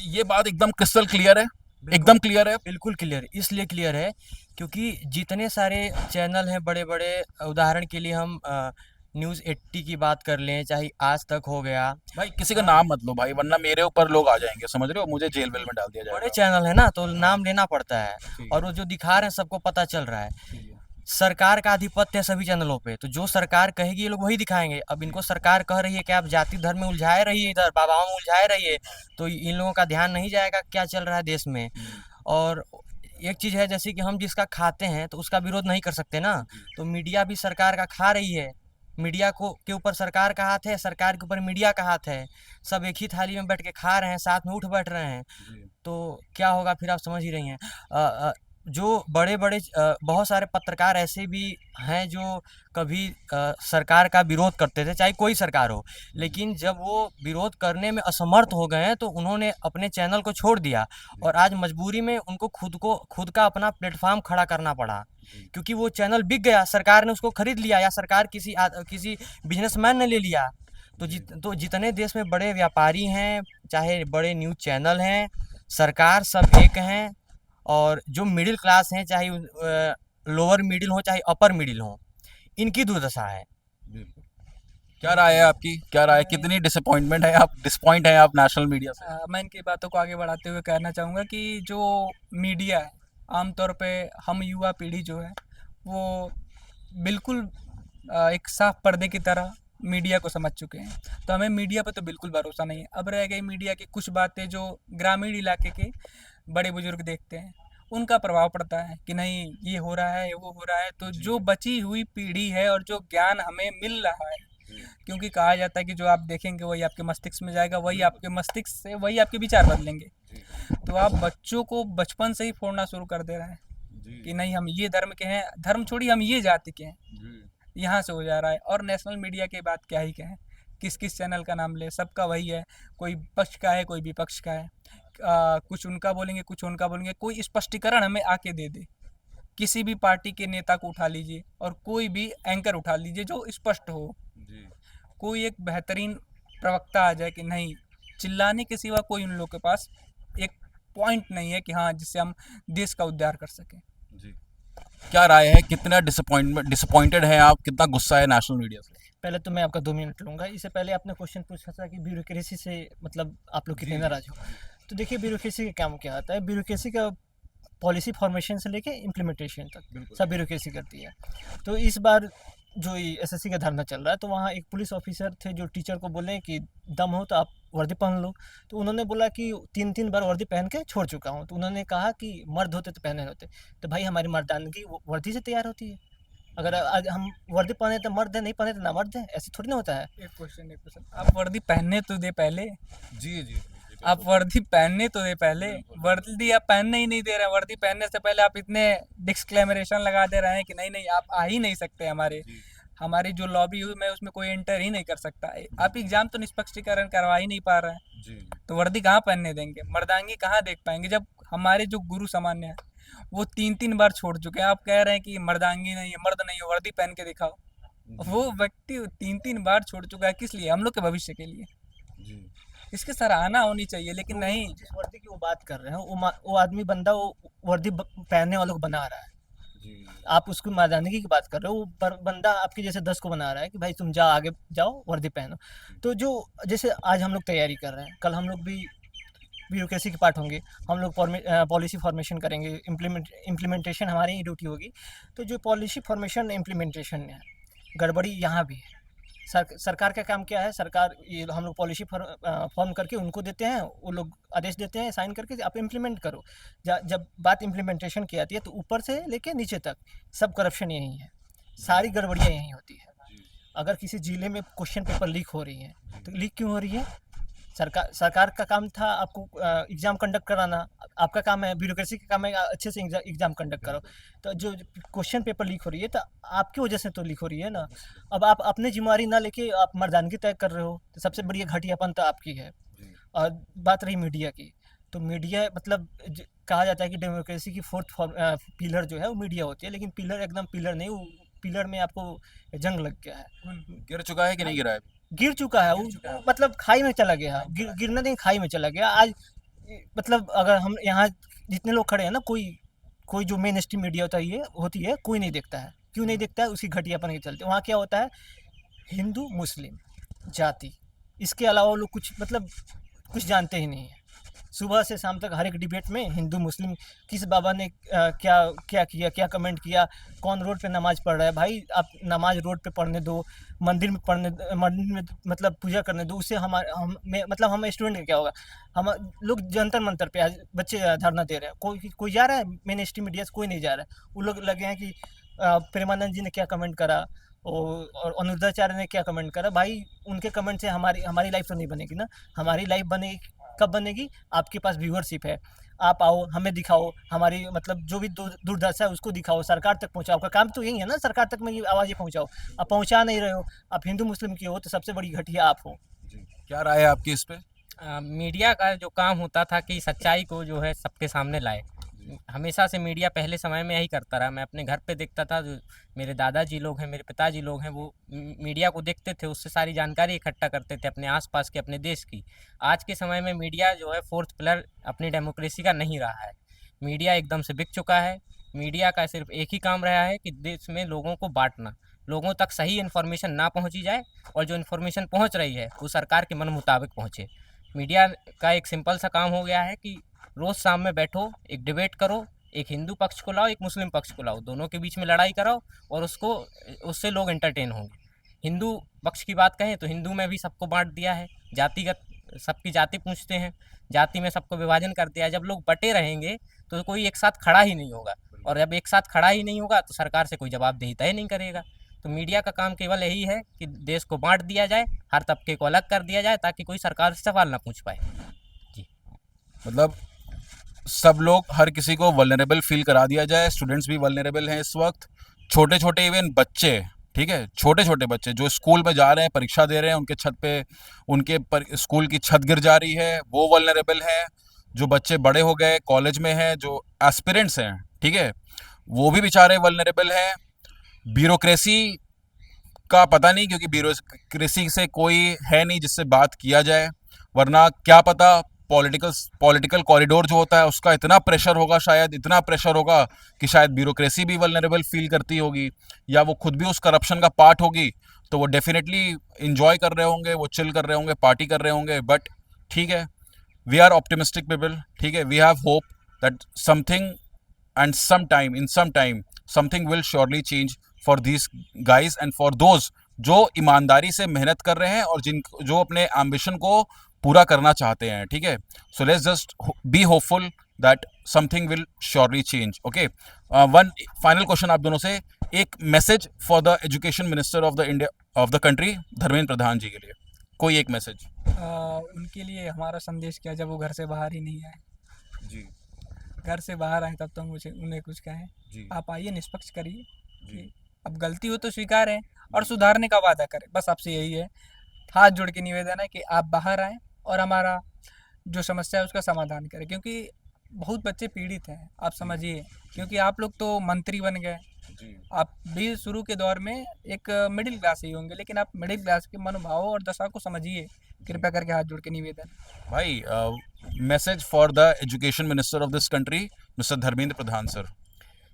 ये बात एकदम क्रिस्टल क्लियर है, एकदम क्लियर है, बिल्कुल क्लियर, इसलिए क्लियर है क्योंकि जितने सारे चैनल हैं बड़े बड़े, उदाहरण के लिए हम न्यूज़ 80 की बात कर लें, चाहे आज तक हो गया, भाई किसी का नाम मत लो भाई, वरना मेरे ऊपर लोग आ जाएंगे, समझ रहे हो, मुझे जेल वेल में डाल दिया बड़े जाएगा। चैनल है ना तो नाम लेना पड़ता है, और वो जो दिखा रहे हैं सबको पता चल रहा है। सरकार का आधिपत्य है सभी चैनलों पे, तो जो सरकार कहेगी ये लोग वही दिखाएंगे। अब इनको सरकार कह रही है कि आप जाति धर्म में उलझाए रहिए, इधर बाबाओं में उलझाए रहिए, तो इन लोगों का ध्यान नहीं जाएगा क्या चल रहा है देश में। और एक चीज़ है, जैसे कि हम जिसका खाते हैं तो उसका विरोध नहीं कर सकते ना, तो मीडिया भी सरकार का खा रही है, मीडिया को के ऊपर सरकार का हाथ है, सरकार के ऊपर मीडिया का हाथ है। सब एक ही थाली में बैठ के खा रहे हैं, साथ में उठ बैठ रहे हैं, तो क्या होगा फिर आप समझ ही रही हैं। जो बड़े-बड़े बहुत सारे पत्रकार ऐसे भी हैं जो कभी सरकार का विरोध करते थे, चाहे कोई सरकार हो। लेकिन जब वो विरोध करने में असमर्थ हो गए हैं, तो उन्होंने अपने चैनल को छोड़ दिया और आज मजबूरी में उनको खुद का अपना प्लेटफ़ॉर्म खड़ा करना पड़ा। क्योंकि वो चैनल बिक गया, सरकार ने उसको खरीद लिया या सरकार किसी बिज़नेसमैन ने ले लिया। तो जितने देश में बड़े व्यापारी हैं, चाहे बड़े न्यूज़ चैनल हैं, सरकार सब एक हैं और जो मिडिल क्लास हैं, चाहे लोअर मिडिल हो चाहे अपर मिडिल हो, इनकी दुर्दशा है। बिल्कुल। क्या राय है आपकी? क्या राय, कितनी डिसअपॉइंट है आप नेशनल मीडिया से? मैं इनकी बातों को आगे बढ़ाते हुए कहना चाहूँगा कि जो मीडिया है, आमतौर पे हम युवा पीढ़ी जो है वो बिल्कुल एक साफ पर्दे की तरह मीडिया को समझ चुके हैं। तो हमें मीडिया पे तो बिल्कुल भरोसा नहीं है। अब रह गई मीडिया की कुछ बातें जो ग्रामीण इलाके के बड़े बुजुर्ग देखते हैं, उनका प्रभाव पड़ता है कि नहीं ये हो रहा है, वो हो रहा है। तो जो बची हुई पीढ़ी है और जो ज्ञान हमें मिल रहा है, क्योंकि कहा जाता है कि जो आप देखेंगे वही आपके मस्तिष्क में जाएगा, वही आपके मस्तिष्क से वही आपके विचार बदलेंगे। तो आप बच्चों को बचपन से ही फोड़ना शुरू कर दे रहे हैं कि नहीं हम ये धर्म के हैं, धर्म छोड़िए हम ये जाति के हैं, यहाँ से हो जा रहा है। और नेशनल मीडिया की बात क्या ही कहें, किस किस चैनल का नाम ले, सबका वही है, कोई पक्ष का है कोई विपक्ष का है। कुछ उनका बोलेंगे कुछ उनका बोलेंगे, कोई स्पष्टीकरण हमें आके दे दे। किसी भी पार्टी के नेता को उठा लीजिए और कोई भी एंकर उठा लीजिए जो स्पष्ट हो, कोई एक बेहतरीन प्रवक्ता आ जाए कि नहीं, चिल्लाने के सिवा कोई उन लोग के पास एक पॉइंट नहीं है कि हाँ जिससे हम देश का उद्धार कर सकें। क्या राय है, कितना डिसअपॉइंटेड है आप, कितना गुस्सा है नेशनल मीडिया से? पहले तो मैं आपका 2 मिनट लूँगा। इससे पहले आपने क्वेश्चन पूछा था कि ब्यूरोक्रेसी से मतलब आप लोग कितने नाराज़ हो। तो देखिए ब्यूरोक्रेसी का काम क्या होता है, ब्यूरोक्रेसी का पॉलिसी फॉर्मेशन से लेके इम्प्लीमेंटेशन तक सब ब्यूरोक्रेसी करती है। तो इस बार जो ये एसएससी का धरना चल रहा है, तो वहाँ एक पुलिस ऑफिसर थे जो टीचर को बोले कि दम हो तो आप वर्दी पहन लो। तो उन्होंने बोला कि 3-3 बार वर्दी पहन के छोड़ चुका हूँ। तो उन्होंने कहा कि मर्द होते तो पहने होते। तो भाई हमारी मर्दानगी वर्दी से तैयार होती है। अगर आज हम वर्दी पहने तो मर्द है, नहीं पहने तो ना मर्द है, ऐसे थोड़ी ना होता है। एक क्वेश्चन, आप वर्दी पहनने तो दे पहले। जी आप वर्दी पहनने तो दे पहले, वर्दी आप पहनने ही नहीं दे रहे हैं। वर्दी पहनने से पहले आप इतने डिस्क्लेमरेशन लगा दे रहे हैं कि नहीं नहीं आप आ ही नहीं सकते, हमारी जो लॉबी हुई मैं उसमें कोई एंटर ही नहीं कर सकता। आप एग्जाम तो निष्पक्षीकरण करवा ही नहीं पा रहे हैं, तो वर्दी कहाँ पहनने देंगे, मर्दांगी कहाँ देख पाएंगे जब हमारे जो गुरु सामान्य है वो 3-3 बार छोड़ चुके हैं। आप कह रहे हैं कि मर्दांगी नहीं है, मर्द नहीं है, वर्दी पहन के दिखाओ। वो व्यक्ति 3-3 बार छोड़ चुका है, किस लिए? हम लोग के भविष्य के लिए। इसकी सराहना होनी चाहिए, लेकिन नहीं। जिस वर्दी की वो बात कर रहे हैं वो आदमी बंदा वो वर्दी पहनने वालों को बना रहा है। आप उसकी मर्दानगी की बात कर रहे हो, वो बंदा आपके जैसे 10 को बना रहा है कि भाई तुम जाओ आगे जाओ वर्दी पहनो। तो जो जैसे आज हम लोग तैयारी कर रहे हैं, कल हम लोग भी ब्यूरोक्रेसी के पार्ट होंगे, हम लोग पॉलिसी फॉर्मेशन करेंगे, इम्प्लीमेंटेशन हमारी ही ड्यूटी होगी। तो जो पॉलिसी फॉर्मेशन इम्प्लीमेंटेशन है, गड़बड़ी यहाँ भी है। सरकार का काम क्या है, सरकार ये हम लोग पॉलिसी फॉर्म करके उनको देते हैं, वो लोग आदेश देते हैं साइन करके आप इम्प्लीमेंट करो। जब बात इम्प्लीमेंटेशन की आती है तो ऊपर से लेके नीचे तक सब करप्शन यही है, सारी गड़बड़ियाँ यही होती है। अगर किसी ज़िले में क्वेश्चन पेपर लीक हो रही है तो लीक क्यों हो रही है? सरकार का काम था आपको एग्ज़ाम कंडक्ट कराना, आपका काम है, ब्यूरोक्रेसी का काम है अच्छे से एग्ज़ाम कंडक्ट करो। तो जो क्वेश्चन पेपर लीक हो रही है तो आपकी वजह से तो लीक हो रही है ना। अब आप अपनी जिम्मेदारी ना लेके आप मर्दानगी तय कर रहे हो, तो सबसे बड़ी घटियापन तो आपकी है। और बात रही मीडिया की, तो मीडिया मतलब कहा जाता है कि डेमोक्रेसी की 4th पिलर जो है वो मीडिया होती है, लेकिन पिलर एकदम पिलर नहीं, वो पिलर में आपको जंग लग गया है। गिर चुका है कि नहीं गिरा है? गिर चुका है वो, मतलब खाई में चला गया, गिरना नहीं खाई में चला गया। आज मतलब अगर हम यहाँ जितने लोग खड़े हैं ना, कोई जो मेन स्ट्रीम मीडिया होती है कोई नहीं देखता है। क्यों नहीं देखता है? उसकी घटियापन के चलते। वहाँ क्या होता है, हिंदू मुस्लिम जाति, इसके अलावा वो लोग कुछ जानते ही नहीं है। सुबह से शाम तक हर एक डिबेट में हिंदू मुस्लिम, किस बाबा ने क्या किया, क्या कमेंट किया, कौन रोड पे नमाज़ पढ़ रहा है। भाई आप नमाज़ रोड पे पढ़ने दो, मंदिर में मतलब पूजा करने दो। उससे हम स्टूडेंट का क्या होगा? हम लोग जंतर मंतर पे आज बच्चे धरना दे रहे हैं, कोई जा रहा है? मेन स्ट्रीम मीडिया से कोई नहीं जा रहा है। वो लोग लगे हैं कि प्रेमानंद जी ने क्या कमेंट करा, और अनुरुद्धाचार्य ने क्या कमेंट करा, भाई उनके कमेंट से हमारी हमारी लाइफ तो नहीं बनेगी ना। हमारी लाइफ बनेगी कब बनेगी, आपके पास व्यूअरशिप है, आप आओ हमें दिखाओ, हमारी मतलब जो भी दुर्दशा है उसको दिखाओ, सरकार तक पहुंचाओ। आपका काम तो यही है ना, सरकार तक में ये आवाज़ें पहुंचाओ। आप पहुंचा नहीं रहे हो, आप हिंदू मुस्लिम की हो तो सबसे बड़ी घटिया आप हो। जी, क्या राय है आपकी इस पे? मीडिया का जो काम होता था कि सच्चाई को जो है सबके सामने लाए। हमेशा से मीडिया पहले समय में यही करता रहा। मैं अपने घर पे देखता था, जो मेरे दादाजी लोग हैं, मेरे पिताजी लोग हैं, वो मीडिया को देखते थे, उससे सारी जानकारी इकट्ठा करते थे अपने आसपास के, अपने देश की। आज के समय में मीडिया जो है फोर्थ पिलर अपनी डेमोक्रेसी का नहीं रहा है। मीडिया एकदम से बिक चुका है। मीडिया का सिर्फ एक ही काम रहा है कि देश में लोगों को बांटना, लोगों तक सही इन्फॉर्मेशन ना पहुंची जाए, और जो इन्फॉर्मेशन पहुंच रही है वो सरकार के मन मुताबिक पहुंचे। मीडिया का एक सिंपल सा काम हो गया है कि रोज़ शाम में बैठो, एक डिबेट करो, एक हिंदू पक्ष को लाओ, एक मुस्लिम पक्ष को लाओ, दोनों के बीच में लड़ाई कराओ, और उसको उससे लोग एंटरटेन होंगे। हिंदू पक्ष की बात कहें तो हिंदू में भी सबको बांट दिया है, जातिगत सबकी जाति पूछते हैं, जाति में सबको विभाजन कर दिया है। जब लोग बटे रहेंगे तो कोई एक साथ खड़ा ही नहीं होगा, और जब एक साथ खड़ा ही नहीं होगा तो सरकार से कोई जवाबदेही तय नहीं करेगा। तो मीडिया का काम केवल यही है कि देश को बांट दिया जाए, हर तबके को अलग कर दिया जाए, ताकि कोई सरकार से सवाल ना पूछ पाए। जी। मतलब सब लोग, हर किसी को वल्नरेबल फील करा दिया जाए। स्टूडेंट्स भी वल्नरेबल हैं इस वक्त, छोटे छोटे इवन बच्चे, ठीक है, छोटे छोटे बच्चे जो स्कूल में जा रहे हैं, परीक्षा दे रहे हैं, उनके छत पे स्कूल की छत गिर जा रही है, वो वल्नरेबल हैं। जो बच्चे बड़े हो गए, कॉलेज में हैं, जो एस्पिरेंट्स हैं, ठीक है, वो भी बेचारे वल्नरेबल हैं। ब्यूरोक्रेसी का पता नहीं, क्योंकि ब्यूरोक्रेसी से कोई है नहीं जिससे बात किया जाए, वरना क्या पता पॉलिटिकल कॉरिडोर जो होता है उसका इतना प्रेशर होगा, शायद इतना प्रेशर होगा कि शायद ब्यूरोक्रेसी भी वल्नरेबल फील करती होगी, या वो खुद भी उस करप्शन का पार्ट होगी। तो वो डेफिनेटली इंजॉय कर रहे होंगे, वो चिल कर रहे होंगे, पार्टी कर रहे होंगे। बट ठीक है, वी आर ऑप्टिमिस्टिक पीपल, ठीक है, we have hope that something and in some time something will surely change for these guys and for those जो ईमानदारी से मेहनत कर रहे हैं और जो अपने एम्बिशन को पूरा करना चाहते हैं, ठीक है। So let's just be hopeful that something will surely change. Okay, one final question आप दोनों से, एक message for the education minister of the country Dharmendra Pradhan ji के लिए, कोई एक मैसेज। उनके लिए हमारा संदेश क्या, जब वो घर से बाहर ही नहीं आए, जी घर से बाहर आए तब तो हम उन्हें कुछ कहें। जी आप आइए, निष्पक्ष करिए, जी अब गलती हो तो स्वीकार है और सुधारने का वादा करें, बस आपसे यही है। हाथ जोड़ के निवेदन है कि आप बाहर आएँ और हमारा जो समस्या है उसका समाधान करें, क्योंकि बहुत बच्चे पीड़ित हैं, आप समझिए। क्योंकि आप लोग तो मंत्री बन गए, जी आप भी शुरू के दौर में एक मिडिल क्लास ही होंगे, लेकिन आप मिडिल क्लास के मनोभावों और दशा को समझिए। कृपया करके हाथ जोड़ के निवेदन। भाई, message for the education minister of this country mister Dharmendra Pradhan sir.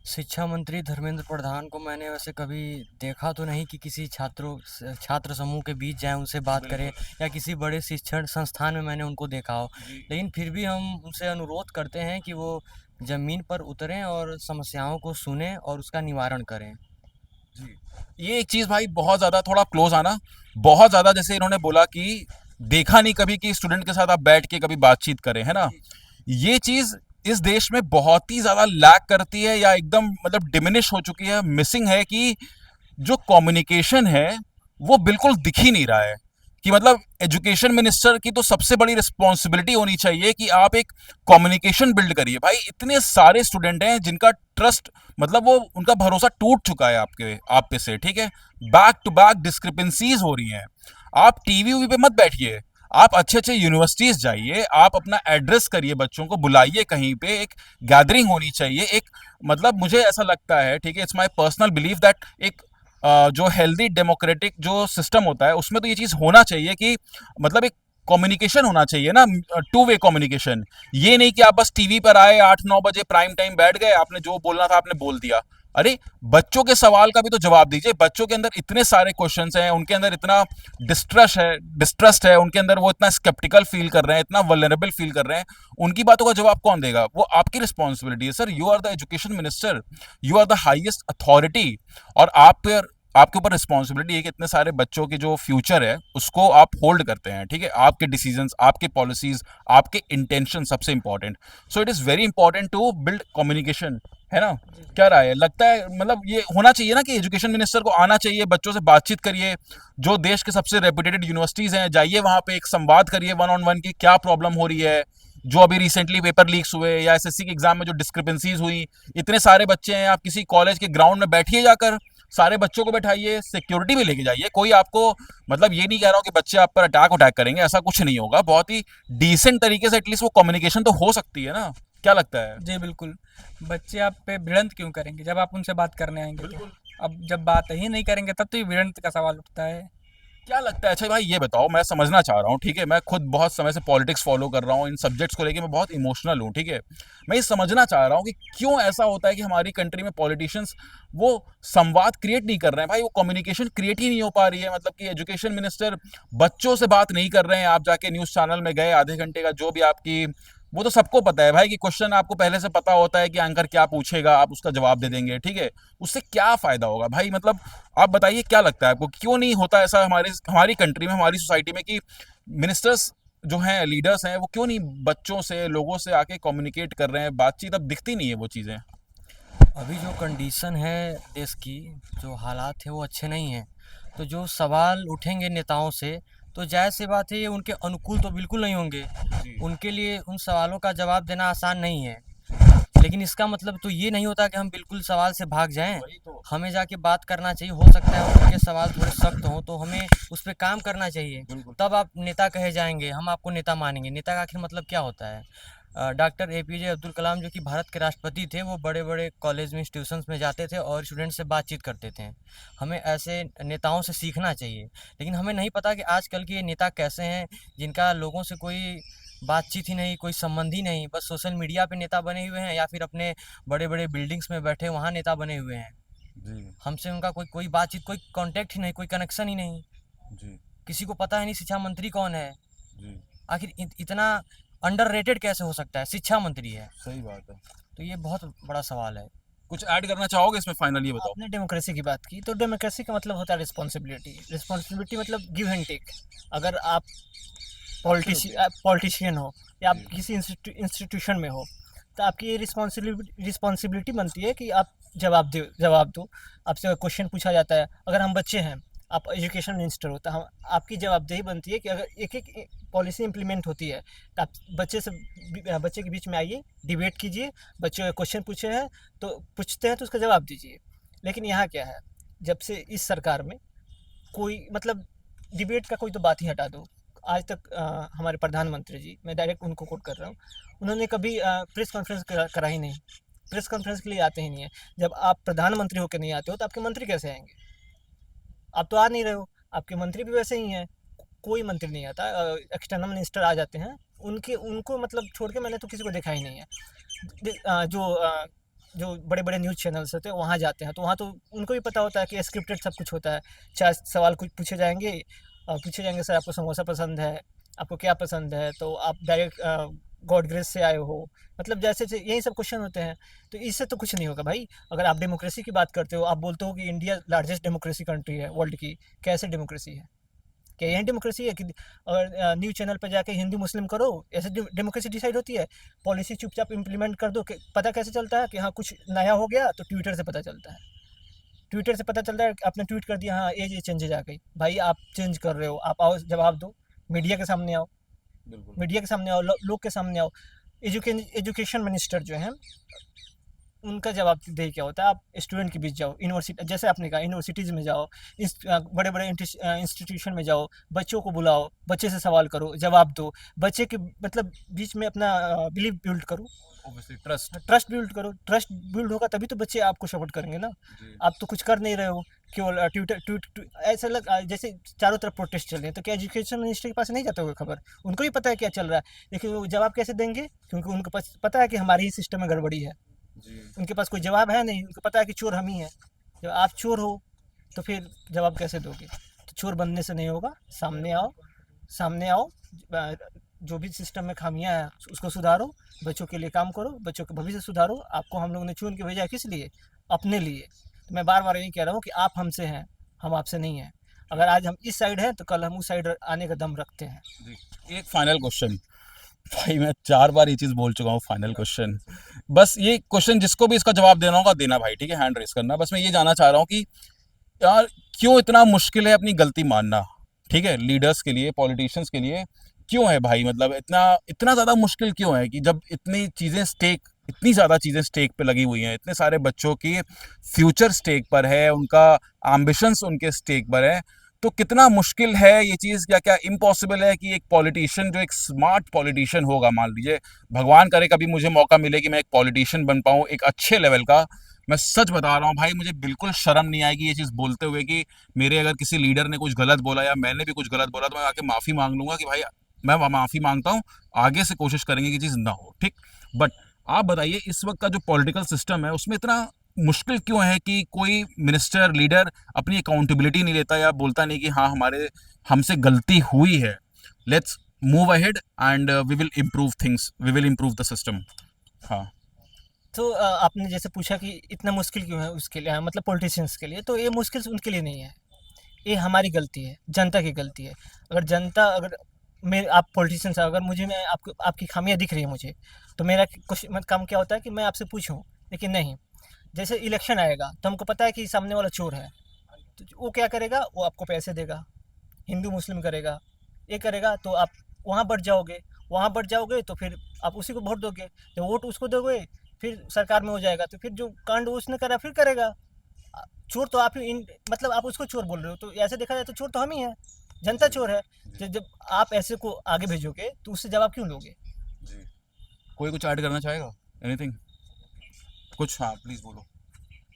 शिक्षा मंत्री धर्मेंद्र प्रधान को मैंने वैसे कभी देखा तो नहीं कि किसी छात्र समूह के बीच जाएं, उनसे बात करें, या किसी बड़े शिक्षण संस्थान में मैंने उनको देखा हो। लेकिन फिर भी हम उनसे अनुरोध करते हैं कि वो ज़मीन पर उतरें और समस्याओं को सुनें और उसका निवारण करें। ये एक चीज़ भाई, बहुत ज़्यादा थोड़ा क्लोज आना, बहुत ज़्यादा, जैसे इन्होंने बोला कि देखा नहीं कभी कि स्टूडेंट के साथ आप बैठ के कभी बातचीत करें, है ना। ये चीज़ इस देश में बहुत ही ज़्यादा लैक करती है, या एकदम मतलब डिमिनिश हो चुकी है, मिसिंग है, कि जो कम्युनिकेशन है वो बिल्कुल दिख ही नहीं रहा है। कि मतलब एजुकेशन मिनिस्टर की तो सबसे बड़ी रिस्पॉन्सिबिलिटी होनी चाहिए कि आप एक कम्युनिकेशन बिल्ड करिए। भाई, इतने सारे स्टूडेंट हैं जिनका ट्रस्ट, मतलब वो उनका भरोसा टूट चुका है आप पे से, ठीक है। बैक टू बैक डिस्क्रिपेंसीज हो रही हैं। आप टीवी पे मत बैठिए, आप अच्छे अच्छे यूनिवर्सिटीज जाइए, आप अपना एड्रेस करिए, बच्चों को बुलाइए कहीं पे, एक गैदरिंग होनी चाहिए। एक मतलब मुझे ऐसा लगता है, ठीक है, it's my personal belief that एक जो हेल्दी डेमोक्रेटिक जो सिस्टम होता है उसमें तो ये चीज़ होना चाहिए कि मतलब एक कम्युनिकेशन होना चाहिए ना, टू वे कम्युनिकेशन। ये नहीं कि आप बस टीवी पर आए, 8-9 बजे प्राइम टाइम बैठ गए, आपने जो बोलना था आपने बोल दिया। अरे, बच्चों के सवाल का भी तो जवाब दीजिए। बच्चों के अंदर इतने सारे क्वेश्चंस हैं, उनके अंदर इतना डिस्ट्रस्ट है, उनके अंदर वो इतना स्केप्टिकल फील कर रहे हैं, इतना वल्नरेबल फील कर रहे हैं। उनकी बातों का जवाब कौन देगा? वो आपकी रिस्पॉन्सिबिलिटी है sir. You are the education minister, you are the highest authority, और आप पर आपके ऊपर रिस्पॉन्सिबिलिटी है कि इतने सारे बच्चों के जो फ्यूचर है उसको आप होल्ड करते हैं, ठीक है। आपके डिसीजंस, आपके पॉलिसीज, आपके इंटेंशन सबसे important. So it is very important to build communication, है ना। क्या राय है, लगता है मतलब ये होना चाहिए ना कि एजुकेशन मिनिस्टर को आना चाहिए, बच्चों से बातचीत करिए, जो देश के सबसे रेपुटेटेड यूनिवर्सिटीज़ हैं जाइए वहाँ पे एक संवाद करिए वन ऑन वन की क्या प्रॉब्लम हो रही है, जो अभी रिसेंटली पेपर लीक्स हुए या एसएससी के एग्जाम में जो डिस्क्रिपेंसीज हुई, इतने सारे बच्चे हैं, आप किसी कॉलेज के ग्राउंड में बैठिए, जाकर सारे बच्चों को बैठाइए, सिक्योरिटी भी लेके जाइए। कोई आपको मतलब ये नहीं कह रहा हूँ कि बच्चे आप पर अटैक करेंगे, ऐसा कुछ नहीं होगा, बहुत ही डिसेंट तरीके से एटलीस्ट वो कम्युनिकेशन तो हो सकती है ना। क्या लगता है? जी बिल्कुल। बच्चे आप पे भिड़ंत क्यों करेंगे जब आप उनसे बात करने आएंगे तो? अब जब बात ही नहीं करेंगे तब तो ये भिड़ंत का सवाल उठता है। क्या लगता है? अच्छा भाई ये बताओ, मैं समझना चाह रहा हूँ, ठीक है, मैं खुद बहुत समय से पॉलिटिक्स फॉलो कर रहा हूँ, इन सब्जेक्ट्स को लेके मैं बहुत इमोशनल हूँ, ठीक है। मैं ये समझना चाह रहा हूँ कि क्यों ऐसा होता है कि हमारी कंट्री में पॉलिटिशियंस वो संवाद क्रिएट नहीं कर रहे हैं भाई, वो कम्युनिकेशन क्रिएट ही नहीं हो पा रही है। मतलब कि एजुकेशन मिनिस्टर बच्चों से बात नहीं कर रहे हैं, आप जाके न्यूज़ चैनल में गए, आधे घंटे का जो भी आपकी, वो तो सबको पता है भाई कि क्वेश्चन आपको पहले से पता होता है कि एंकर क्या पूछेगा, आप उसका जवाब दे देंगे, ठीक है। उससे क्या फ़ायदा होगा भाई? मतलब आप बताइए क्या लगता है आपको, क्यों नहीं होता ऐसा हमारी कंट्री में, हमारी सोसाइटी में कि मिनिस्टर्स जो हैं, लीडर्स हैं, वो क्यों नहीं बच्चों से, लोगों से आके कम्युनिकेट कर रहे हैं, बातचीत अब दिखती नहीं है वो चीज़ें। अभी जो कंडीशन है देश की, जो हालात है वो अच्छे नहीं हैं। तो जो सवाल उठेंगे नेताओं से, तो जाहिर सी बात है ये उनके अनुकूल तो बिल्कुल नहीं होंगे। उनके लिए उन सवालों का जवाब देना आसान नहीं है। लेकिन इसका मतलब तो ये नहीं होता कि हम बिल्कुल सवाल से भाग जाएं। हमें जाके बात करना चाहिए। हो सकता है उनके सवाल थोड़े सख्त हों तो हमें उस पे काम करना चाहिए। तब आप नेता कहे जाएंगे, हम आपको नेता मानेंगे। नेता का आखिर मतलब क्या होता है? डॉक्टर एपीजे अब्दुल कलाम जो कि भारत के राष्ट्रपति थे, वो बड़े बड़े कॉलेज में, इंस्टीट्यूशंस में जाते थे और स्टूडेंट से बातचीत करते थे। हमें ऐसे नेताओं से सीखना चाहिए। लेकिन हमें नहीं पता कि आजकल के ये नेता कैसे हैं, जिनका लोगों से कोई बातचीत ही नहीं, कोई संबंध ही नहीं, बस सोशल मीडिया पे नेता बने हुए हैं या फिर अपने बड़े बड़े बिल्डिंग्स में बैठे वहाँ नेता बने हुए हैं। जी हमसे उनका कोई कोई बातचीत, कोई कांटेक्ट ही नहीं, कोई कनेक्शन ही नहीं। जी किसी को पता ही नहीं शिक्षा मंत्री कौन है। जी, आखिर इतना अंडररेटेड कैसे हो सकता है? शिक्षा मंत्री है। सही बात है। तो ये बहुत बड़ा सवाल है। कुछ ऐड करना चाहोगे इसमें? फाइनली ये बताओ। आपने डेमोक्रेसी की बात की, तो डेमोक्रेसी का मतलब होता है रिस्पॉन्सिबिलिटी। रिस्पॉन्सिबिलिटी मतलब गिव एंड टेक। अगर आप पॉलिटिशियन हो या आप किसी इंस्टीट्यूशन में हो, तो आपकी ये रिस्पॉन्सिबिलिटी बनती है कि आप जवाब दो। आपसे अगर क्वेश्चन पूछा जाता है, अगर हम बच्चे हैं, आप एजुकेशन मिनिस्टर हो, तो हम आपकी जवाबदेही बनती है कि अगर एक एक पॉलिसी इंप्लीमेंट होती है तो आप बच्चे के बीच में आइए, डिबेट कीजिए। बच्चे क्वेश्चन पूछते हैं तो उसका जवाब दीजिए। लेकिन यहाँ क्या है, जब से इस सरकार में कोई मतलब डिबेट का कोई तो बात ही हटा दो। आज तक हमारे प्रधानमंत्री जी, मैं डायरेक्ट उनको कोट कर रहा हूँ, उन्होंने कभी प्रेस कॉन्फ्रेंस करा ही नहीं। प्रेस कॉन्फ्रेंस के लिए आते ही नहीं है। जब आप प्रधानमंत्री होकर नहीं आते हो तो आपके मंत्री कैसे आएंगे? आप तो आ नहीं रहे हो, आपके मंत्री भी वैसे ही हैं। कोई मंत्री नहीं आता, एक्सटर्नल मिनिस्टर आ जाते हैं। उनको मतलब छोड़ के मैंने तो किसी को देखा ही नहीं है। जो बड़े बड़े न्यूज़ चैनल्स होते हैं वहाँ जाते हैं, तो वहाँ तो उनको भी पता होता है कि स्क्रिप्टेड सब कुछ होता है। 4 सवाल कुछ पूछे जाएंगे, सर आपको समोसा पसंद है, आपको क्या पसंद है, तो आप डायरेक्ट गॉड ग्रेस से आए हो, मतलब जैसे यही सब क्वेश्चन होते हैं। तो इससे तो कुछ नहीं होगा भाई। अगर आप डेमोक्रेसी की बात करते हो, आप बोलते हो कि इंडिया लार्जेस्ट डेमोक्रेसी कंट्री है वर्ल्ड की, कैसे डेमोक्रेसी है? क्या यही डेमोक्रेसी है कि अगर न्यूज़ चैनल पर जाके हिंदू मुस्लिम करो, ऐसे डेमोक्रेसी डिसाइड होती है? पॉलिसी चुपचाप इम्प्लीमेंट कर दो। पता कैसे चलता है कि हाँ कुछ नया हो गया? तो ट्विटर से पता चलता है। ट्विटर से पता चलता है, आपने ट्वीट कर दिया, हाँ ये चेंजेज आ गई। भाई आप चेंज कर रहे हो, आप आओ जवाब दो, मीडिया के सामने आओ, लोग के सामने आओ। एजुकेशन मिनिस्टर जो हैं, उनका जवाबदेही क्या होता है? आप स्टूडेंट के बीच जाओ, यूनिवर्सिटी, जैसे आपने कहा यूनिवर्सिटीज़ में जाओ, इस बड़े बड़े इंस्टीट्यूशन में जाओ, बच्चों को बुलाओ, बच्चे से सवाल करो, जवाब दो, बच्चे के मतलब बीच में अपना बिलीव बिल्ड करो, ऑब्वियसली ट्रस्ट बिल्ड करो। ट्रस्ट बिल्ड होगा तभी तो बच्चे आपको सपोर्ट करेंगे ना। आप तो कुछ कर नहीं रहे हो, केवल ट्वीट ऐसा जैसे चारों तरफ प्रोटेस्ट चल रहे हैं। तो क्या एजुकेशन मिनिस्टर के पास नहीं जाता होगा खबर? उनको भी पता है क्या चल रहा है, लेकिन वो जवाब कैसे देंगे? क्योंकि उनको पास पता है कि हमारी ही सिस्टम में गड़बड़ी है। उनके पास कोई जवाब है नहीं, उनको पता है कि चोर हम ही हैं। जब आप चोर हो तो फिर जवाब कैसे दोगे? तो चोर बनने से नहीं होगा, सामने आओ, जो भी सिस्टम में खामियां हैं उसको सुधारो, बच्चों के लिए काम करो, बच्चों का भविष्य सुधारो। आपको हम लोगों ने चुन के भेजा है किस लिए? अपने लिए। तो मैं बार बार यही कह रहा हूँ कि आप हमसे हैं, हम आपसे नहीं हैं। अगर आज हम इस साइड हैं तो कल हम उस साइड आने का दम रखते हैं। जी एक फाइनल क्वेश्चन। भाई मैं 4 बार ये चीज़ बोल चुका हूँ फाइनल क्वेश्चन। बस ये क्वेश्चन जिसको भी इसका जवाब देना होगा देना भाई, ठीक है, हैंड रेस करना। बस मैं ये जानना चाह रहा हूँ कि यार क्यों इतना मुश्किल है अपनी गलती मानना, ठीक है, लीडर्स के लिए, पॉलिटिशियंस के लिए क्यों है भाई? मतलब इतना इतना ज़्यादा मुश्किल क्यों है कि जब इतनी ज़्यादा चीज़ें स्टेक पे लगी हुई हैं, इतने सारे बच्चों की फ्यूचर स्टेक पर है, उनका एम्बिशंस उनके स्टेक पर है, तो कितना मुश्किल है ये चीज़? क्या क्या इम्पॉसिबल है कि एक पॉलिटिशियन जो एक स्मार्ट पॉलिटिशियन होगा, मान लीजिए भगवान करे कभी मुझे मौका मिले कि मैं एक पॉलिटिशियन बन पाऊँ एक अच्छे लेवल का, मैं सच बता रहा हूँ भाई, मुझे बिल्कुल शर्म नहीं आएगी ये चीज़ बोलते हुए कि मेरे अगर किसी लीडर ने कुछ गलत बोला या मैंने भी कुछ गलत बोला तो मैं आके माफ़ी मांग लूंगा कि भाई मैं माफ़ी मांगता हूँ, आगे से कोशिश करेंगे कि चीज़ ना हो, ठीक। बट आप बताइए इस वक्त का जो पॉलिटिकल सिस्टम है उसमें इतना मुश्किल क्यों है कि कोई मिनिस्टर लीडर अपनी अकाउंटेबिलिटी नहीं लेता या बोलता नहीं कि हाँ हमसे गलती हुई है, let's move ahead and we will improve things, we will improve the system. हाँ तो आपने जैसे पूछा कि इतना मुश्किल क्यों है उसके लिए, मतलब पॉलिटिशियंस के लिए, तो ये मुश्किल उनके लिए नहीं है, ये हमारी गलती है, जनता की गलती है। अगर जनता अगर मैं आप पॉलिटिशियंस अगर मुझे मैं आपको आपकी खामियां दिख रही है मुझे, तो मेरा कुछ मत काम क्या होता है कि मैं आपसे पूछूं, लेकिन नहीं। जैसे इलेक्शन आएगा तो हमको पता है कि सामने वाला चोर है, तो वो क्या करेगा, वो आपको पैसे देगा, हिंदू मुस्लिम करेगा, ये करेगा, तो आप वहाँ बढ़ जाओगे, वहाँ बढ़ जाओगे तो फिर आप उसी को वोट दोगे, जब वोट उसको दोगे फिर सरकार में हो जाएगा, तो फिर जो कांड उसने करा फिर करेगा। चोर तो आप ही मतलब आप उसको चोर बोल रहे हो, तो ऐसे देखा जाए तो चोर तो हम ही हैं, जनता चोर है। जब आप ऐसे को आगे भेजोगे तो उससे जवाब क्यों लोगे? जी कोई कुछ ऐड करना चाहेगा, एनीथिंग कुछ? हाँ प्लीज़ बोलो।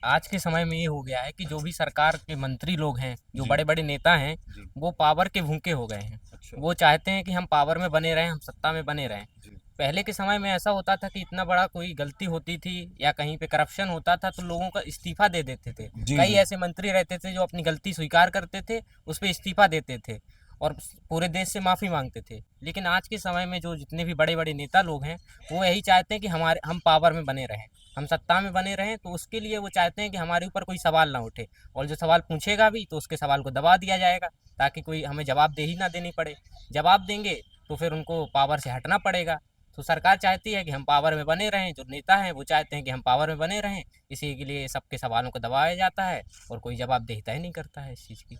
आज के समय में ये हो गया है कि जो भी सरकार के मंत्री लोग हैं, जो जी। बड़े बड़े नेता हैं, जी। वो पावर के भूखे हो गए हैं। अच्छा। वो चाहते हैं कि हम पावर में बने रहें, हम सत्ता में बने रहें। जी। पहले के समय में ऐसा होता था कि इतना बड़ा कोई गलती होती थी या कहीं पे करप्शन होता था तो लोगों का इस्तीफा दे देते थे। जी कई जी ऐसे मंत्री रहते थे जो अपनी गलती स्वीकार करते थे, उस पे इस्तीफा देते थे और पूरे देश से माफ़ी मांगते थे। लेकिन आज के समय में जो जितने भी बड़े बड़े नेता लोग हैं, वो यही चाहते हैं कि हम पावर में बने रहें, हम सत्ता में बने रहें। तो उसके लिए वो चाहते हैं कि हमारे ऊपर कोई सवाल ना उठे, और जो सवाल पूछेगा भी तो उसके सवाल को दबा दिया जाएगा, ताकि कोई हमें जवाबदेही ना देनी पड़े। जवाब देंगे तो फिर उनको पावर से हटना पड़ेगा। तो सरकार चाहती है कि हम पावर में बने रहें, जो नेता हैं वो चाहते हैं कि हम पावर में बने रहें, इसी के लिए सबके सवालों को दबाया जाता है और कोई जवाबदेहिता ही नहीं करता है इस चीज़ की।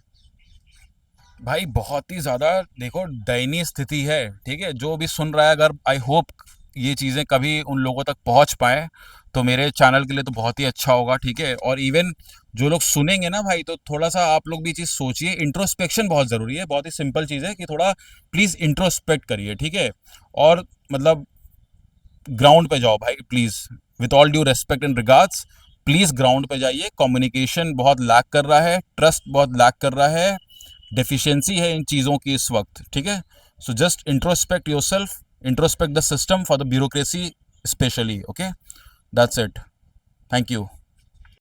भाई बहुत ही ज़्यादा देखो दयनीय स्थिति है, ठीक है, जो भी सुन रहा है अगर आई होप ये चीज़ें कभी उन लोगों तक पहुंच पाए तो मेरे चैनल के लिए तो बहुत ही अच्छा होगा, ठीक है। और इवन जो लोग सुनेंगे ना भाई, तो थोड़ा सा आप लोग भी चीज़ सोचिए, इंट्रोस्पेक्शन बहुत ज़रूरी है, बहुत ही सिंपल चीज़ है कि थोड़ा प्लीज़ इंट्रोस्पेक्ट करिए, ठीक है। और मतलब ग्राउंड पे जाओ भाई please, with all due respect and regards, please ground पे जाइए। कम्युनिकेशन बहुत लैक कर रहा है, ट्रस्ट बहुत लैक कर रहा है, डेफिशिएंसी है इन चीज़ों की इस वक्त, ठीक है। So just introspect yourself, introspect the system for the bureaucracy specially, okay, that's it, thank you.